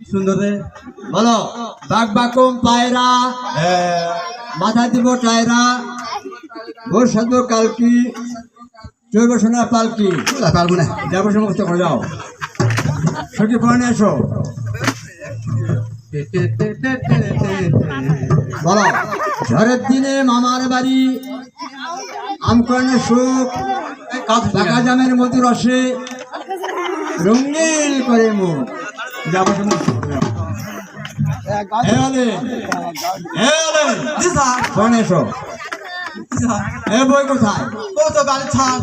সুন্দর রে বলো বাঘ বাকুম পায়রা মাথা দিব টায়রা ভোর সাধব কালকি জৈব সোনা পালকি পারবো না যাবো সমস্ত করে যাও সখী পড়ে এসো বলো ঝড়ের দিনে মামার বাড়ি আমকর্ণের সুখ টাকা জামের মধু রসে রঙিন করে মুখ যাবো সমস্ত পড়ে এসো এ বই কোথায় কত বাড়ি ছাড়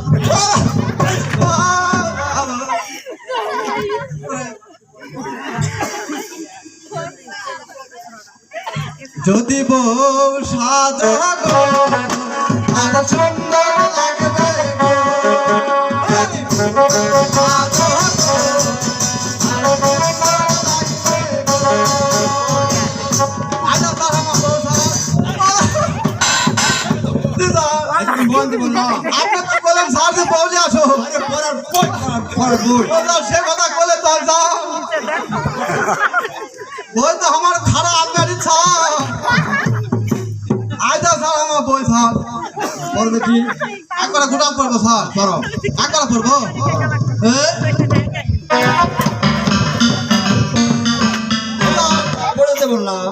যদি বউ সাজো আর সুন্দর লাগবে আপনার তো বলেন সার যে বউলে আসো সে কথা বলে তো যাও বই তো আমার খারাপ আপনার ইচ্ছা আয়দা স্যার আমার বই স্যার বলবে কি একবার গুটাম পড়বো স্যার করো একবার পড়বো পড়তে বললাম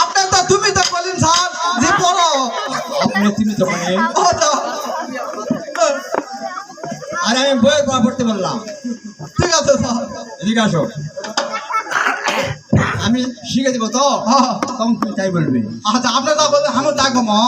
আপনার তো তুমি তো বলেন স্যার যে পড়ো আপনি তুমি তো মানে ও তো আর আমি বইয়ের পড়া পড়তে বললাম ঠিক আছে স্যার এদিকে আসো আমি শিখে দিব তো তখন তুমি তাই বলবি আচ্ছা আপনার তা বললে আমি ডাকবো মা